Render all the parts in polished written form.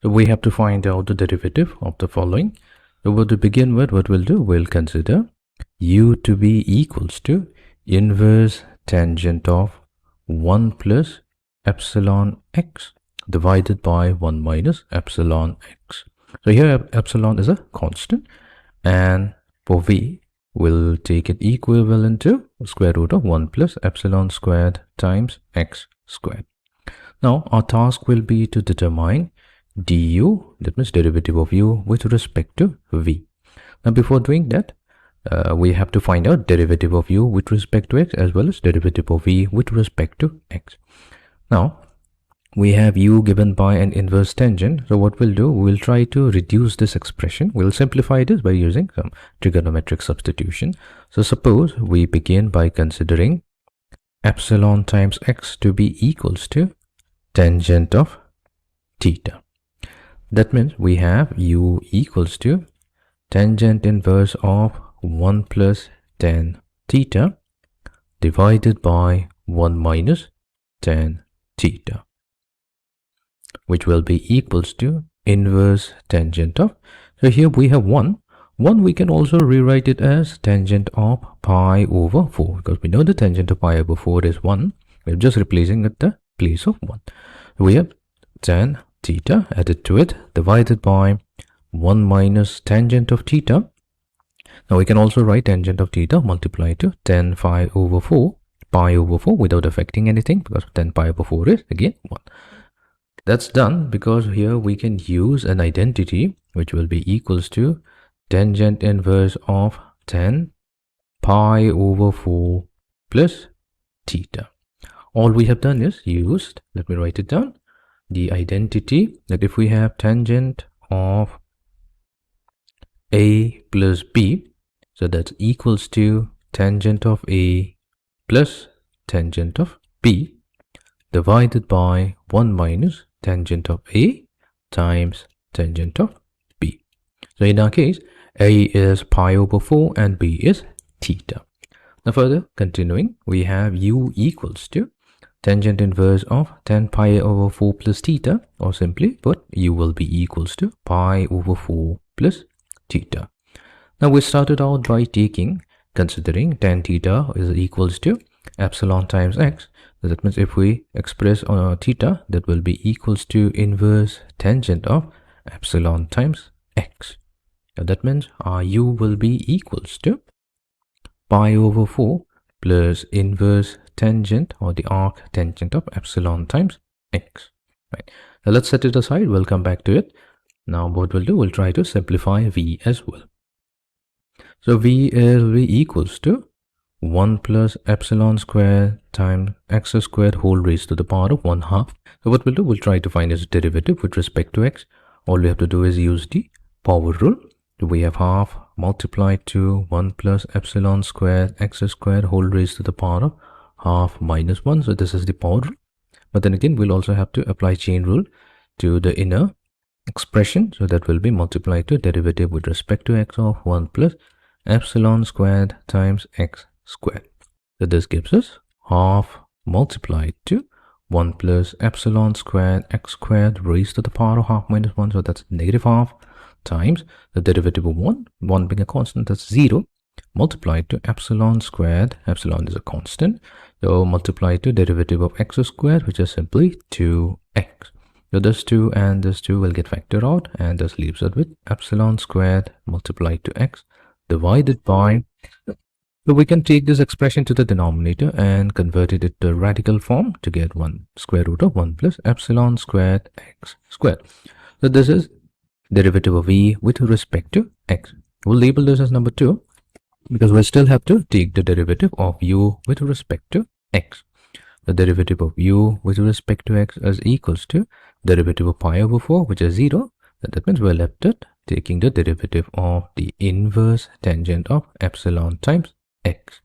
So we have to find out the derivative of the following. So to begin with, what we'll do, we'll consider u to be equals to inverse tangent of 1 plus epsilon x divided by 1 minus epsilon x. So here epsilon is a constant, and for v, we'll take it equivalent to square root of 1 plus epsilon squared times x squared. Now our task will be to determine du, that means derivative of u with respect to v. Now before doing that, we have to find out derivative of u with respect to x as well as derivative of v with respect to x. Now we have u given by an inverse tangent. So what we'll do, we'll try to reduce this expression. We'll simplify this by using some trigonometric substitution. So suppose we begin by considering epsilon times x to be equals to tangent of theta. That means we have u equals to tangent inverse of 1 plus tan theta divided by 1 minus tan theta, which will be equals to inverse tangent of, so here we have 1. We can also rewrite it as tangent of pi over 4, because we know the tangent of pi over 4 is 1. We're just replacing at the place of 1. We have tan theta added to it divided by 1 minus tangent of theta. Now we can also write tangent of theta multiplied to tan pi over 4 without affecting anything, because tan pi over 4 is again 1. That's done because here we can use an identity which will be equals to tangent inverse of tan pi over 4 plus theta. All we have done is used, let me write it down, the identity that if we have tangent of a plus b, so that's equals to tangent of a plus tangent of b divided by 1 minus tangent of a times tangent of b. So in our case, a is pi over 4 and b is theta. Now further continuing, we have u equals to tangent inverse of tan pi over 4 plus theta, or simply put, u will be equals to pi over 4 plus theta. Now we started out by considering tan theta is equals to epsilon times x. So that means if we express theta, that will be equals to inverse tangent of epsilon times x. Now that means our u will be equals to pi over 4 plus inverse tangent or the arc tangent of epsilon times x. Right. Now let's set it aside. We'll come back to it. Now what we'll do, we'll try to simplify v as well. So v will be equals to 1 plus epsilon squared times x squared whole raised to the power of 1/2. So what we'll do, we'll try to find its derivative with respect to x. All we have to do is use the power rule. So we have half multiplied to 1 plus epsilon squared x squared whole raised to the power of half minus 1. So this is the power rule. But then again, we'll also have to apply chain rule to the inner expression. So that will be multiplied to derivative with respect to x of 1 plus epsilon squared times x squared. So this gives us half multiplied to 1 plus epsilon squared x squared raised to the power of half minus 1. So that's negative half times the derivative of 1 being a constant, that's 0, multiplied to epsilon squared, epsilon is a constant, so multiplied to derivative of x squared, which is simply 2x. So this 2 and this 2 will get factored out, and this leaves us with epsilon squared multiplied to x divided by, so we can take this expression to the denominator and convert it into radical form to get 1 square root of 1 plus epsilon squared x squared. So this is derivative of v with respect to x. We'll label this as number 2 because we still have to take the derivative of u with respect to x. The derivative of u with respect to x is equals to derivative of pi over 4, which is 0. That means we're left at taking the derivative of the inverse tangent of epsilon times x.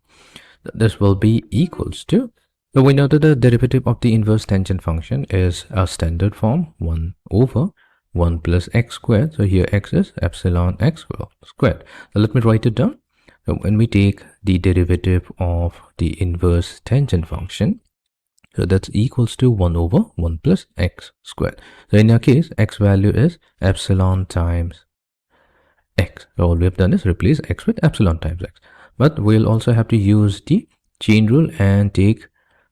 This will be equals to, so we know that the derivative of the inverse tangent function is a standard form 1 over 1 plus x squared. So here x is epsilon x squared. So let me write it down. So when we take the derivative of the inverse tangent function, So that's equals to 1 over 1 plus x squared. So in our case, x value is epsilon times x. So all we have done is replace x with epsilon times x. But we'll also have to use the chain rule and take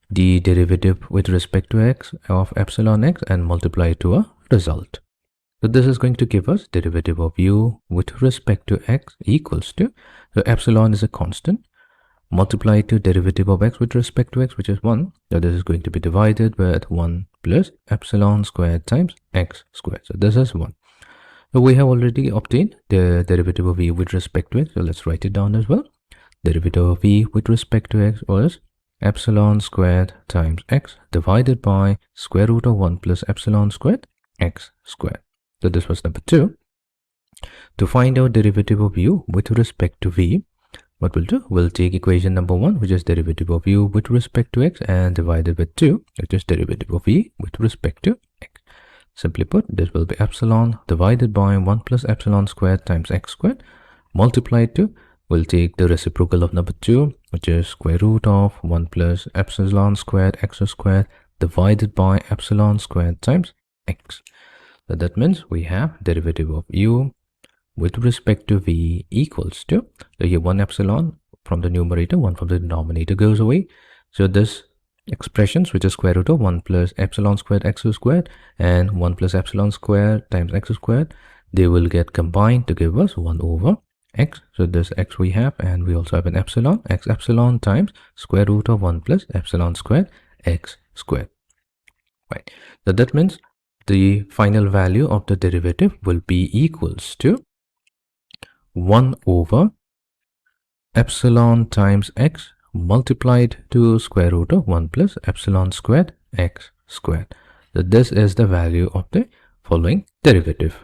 the derivative with respect to x of epsilon x and multiply it to a result. So this is going to give us derivative of u with respect to x equals to, so epsilon is a constant, multiply to derivative of x with respect to x, which is 1. So this is going to be divided with 1 plus epsilon squared times x squared. So this is 1. So we have already obtained the derivative of v with respect to x. So let's write it down as well. Derivative of v with respect to x was epsilon squared times x divided by square root of 1 plus epsilon squared x squared. So this was number 2. To find out derivative of u with respect to v, what we'll do, we'll take equation number 1, which is derivative of u with respect to x, and divide it with 2, which is derivative of v with respect to x. Simply put, this will be epsilon divided by 1 plus epsilon squared times x squared, multiplied to, we'll take the reciprocal of number 2, which is square root of 1 plus epsilon squared x squared divided by epsilon squared times x. So that means we have derivative of u with respect to v equals to, so here 1 epsilon from the numerator, 1 from the denominator goes away. So this expressions, which is square root of 1 plus epsilon squared x squared and 1 plus epsilon squared times x squared, they will get combined to give us 1 over x. So this x we have, and we also have an epsilon, x epsilon times square root of 1 plus epsilon squared x squared. Right. So that means the final value of the derivative will be equals to 1 over epsilon times x multiplied to square root of 1 plus epsilon squared x squared. So this is the value of the following derivative.